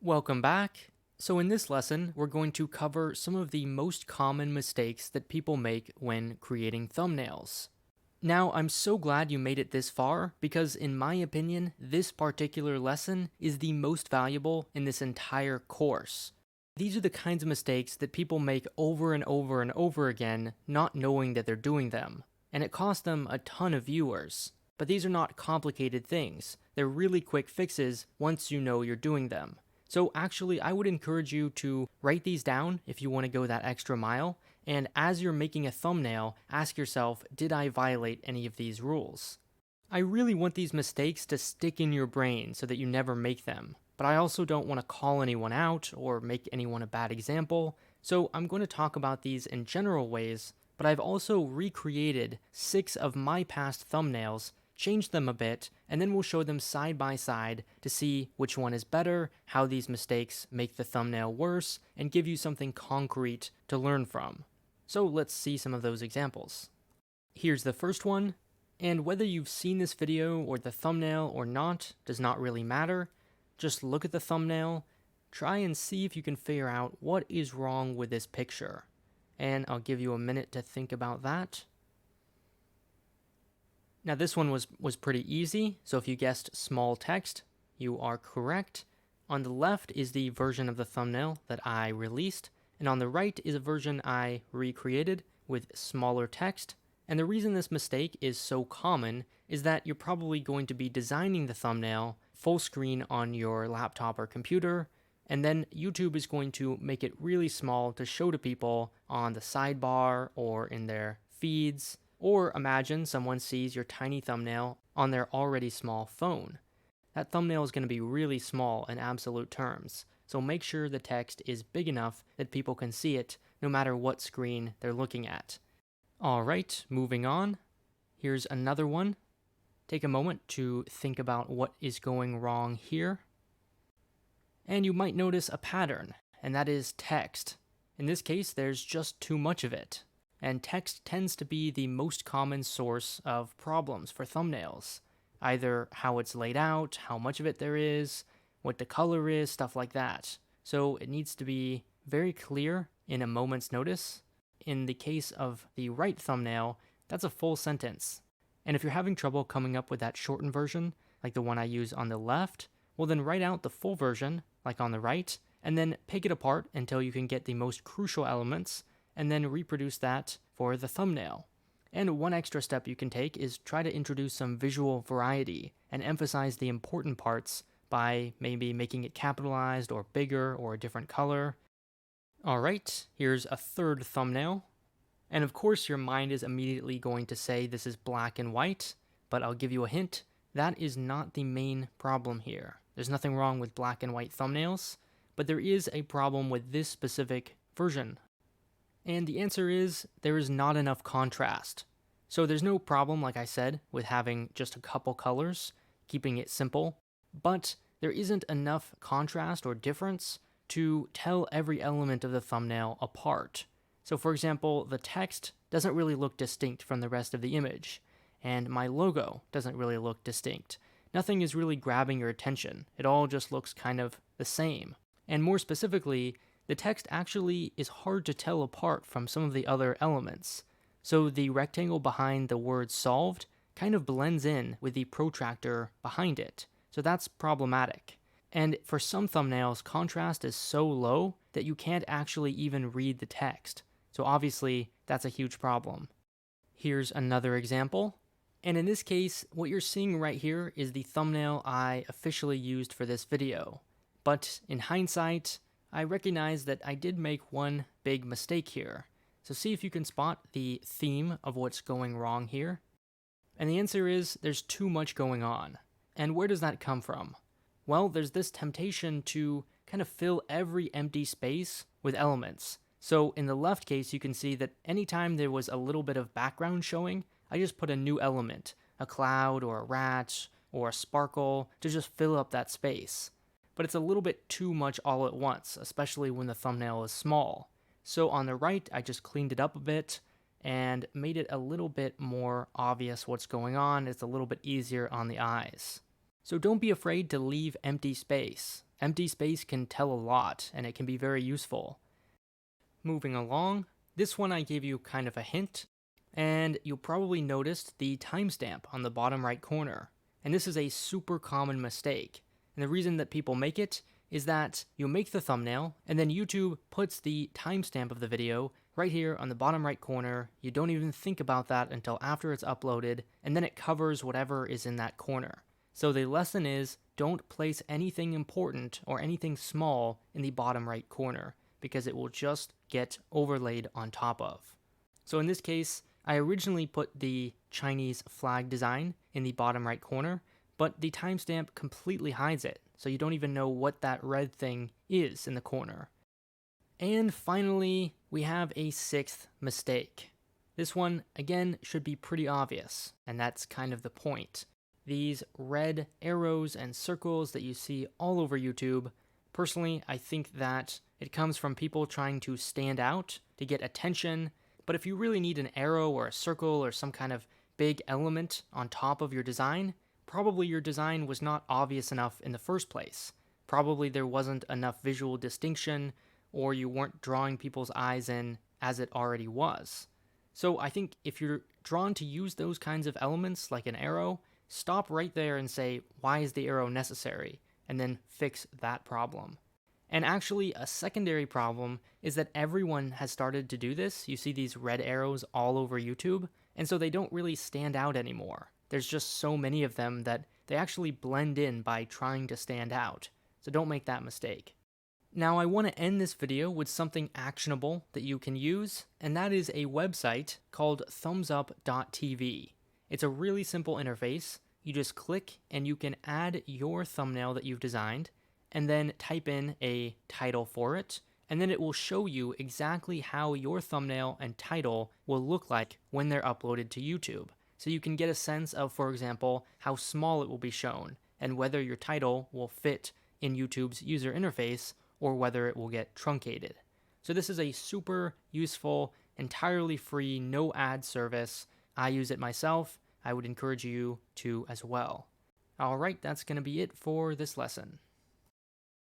Welcome back. So in this lesson, we're going to cover some of the most common mistakes that people make when creating thumbnails. Now, I'm so glad you made it this far because in my opinion, this particular lesson is the most valuable in this entire course. These are the kinds of mistakes that people make over and over and over again, not knowing that they're doing them. And it costs them a ton of viewers. But these are not complicated things. They're really quick fixes once you know you're doing them. So actually, I would encourage you to write these down if you want to go that extra mile, and as you're making a thumbnail, ask yourself, did I violate any of these rules? I really want these mistakes to stick in your brain so that you never make them, but I also don't want to call anyone out or make anyone a bad example, so I'm going to talk about these in general ways, but I've also recreated 6 of my past thumbnails, change them a bit, and then we'll show them side by side to see which one is better, how these mistakes make the thumbnail worse, and give you something concrete to learn from. So let's see some of those examples. Here's the first one, and whether you've seen this video or the thumbnail or not does not really matter. Just look at the thumbnail, try and see if you can figure out what is wrong with this picture. And I'll give you a minute to think about that. Now this one was pretty easy, so if you guessed small text, you are correct. On the left is the version of the thumbnail that I released, and on the right is a version I recreated with smaller text. And the reason this mistake is so common is that you're probably going to be designing the thumbnail full screen on your laptop or computer, and then YouTube is going to make it really small to show to people on the sidebar or in their feeds. Or imagine someone sees your tiny thumbnail on their already small phone. That thumbnail is going to be really small in absolute terms, so make sure the text is big enough that people can see it no matter what screen they're looking at. Alright, moving on. Here's another one. Take a moment to think about what is going wrong here. And you might notice a pattern, and that is text. In this case, there's just too much of it. And text tends to be the most common source of problems for thumbnails. Either how it's laid out, how much of it there is, what the color is, stuff like that. So it needs to be very clear in a moment's notice. In the case of the right thumbnail, that's a full sentence. And if you're having trouble coming up with that shortened version, like the one I use on the left, well then write out the full version, like on the right, and then pick it apart until you can get the most crucial elements, and then reproduce that for the thumbnail. And one extra step you can take is try to introduce some visual variety and emphasize the important parts by maybe making it capitalized or bigger or a different color. Alright, here's a third thumbnail. And of course your mind is immediately going to say this is black and white, but I'll give you a hint, that is not the main problem here. There's nothing wrong with black and white thumbnails, but there is a problem with this specific version. And the answer is, there is not enough contrast. So there's no problem, like I said, with having just a couple colors, keeping it simple, but there isn't enough contrast or difference to tell every element of the thumbnail apart. So for example, the text doesn't really look distinct from the rest of the image, and my logo doesn't really look distinct. Nothing is really grabbing your attention. It all just looks kind of the same. And more specifically, the text actually is hard to tell apart from some of the other elements. So the rectangle behind the word solved kind of blends in with the protractor behind it. So that's problematic. And for some thumbnails, contrast is so low that you can't actually even read the text. So obviously, that's a huge problem. Here's another example. And in this case, what you're seeing right here is the thumbnail I officially used for this video. But in hindsight, I recognize that I did make one big mistake here. So see if you can spot the theme of what's going wrong here. And the answer is there's too much going on. And where does that come from? Well, there's this temptation to kind of fill every empty space with elements. So in the left case, you can see that anytime there was a little bit of background showing, I just put a new element, a cloud or a rat or a sparkle to just fill up that space. But it's a little bit too much all at once, especially when the thumbnail is small. So on the right, I just cleaned it up a bit and made it a little bit more obvious what's going on. It's a little bit easier on the eyes. So don't be afraid to leave empty space. Empty space can tell a lot, and it can be very useful. Moving along, this one I gave you kind of a hint, and you'll probably notice the timestamp on the bottom right corner. And this is a super common mistake. And the reason that people make it is that you make the thumbnail, and then YouTube puts the timestamp of the video right here on the bottom right corner. You don't even think about that until after it's uploaded, and then it covers whatever is in that corner. So the lesson is, don't place anything important or anything small in the bottom right corner, because it will just get overlaid on top of. So in this case, I originally put the Chinese flag design in the bottom right corner, but the timestamp completely hides it, so you don't even know what that red thing is in the corner. And finally, we have a sixth mistake. This one, again, should be pretty obvious, and that's kind of the point. These red arrows and circles that you see all over YouTube, personally, I think that it comes from people trying to stand out, to get attention, but if you really need an arrow or a circle or some kind of big element on top of your design, probably your design was not obvious enough in the first place. Probably there wasn't enough visual distinction, or you weren't drawing people's eyes in as it already was. So I think if you're drawn to use those kinds of elements, like an arrow, stop right there and say, why is the arrow necessary? And then fix that problem. And actually, a secondary problem is that everyone has started to do this. You see these red arrows all over YouTube, and so they don't really stand out anymore. There's just so many of them that they actually blend in by trying to stand out. So don't make that mistake. Now I want to end this video with something actionable that you can use, and that is a website called thumbsup.tv. It's a really simple interface. You just click and you can add your thumbnail that you've designed, and then type in a title for it, and then it will show you exactly how your thumbnail and title will look like when they're uploaded to YouTube. So you can get a sense of, for example, how small it will be shown, and whether your title will fit in YouTube's user interface, or whether it will get truncated. So this is a super useful, entirely free, no ad service. I use it myself. I would encourage you to as well. Alright, that's going to be it for this lesson.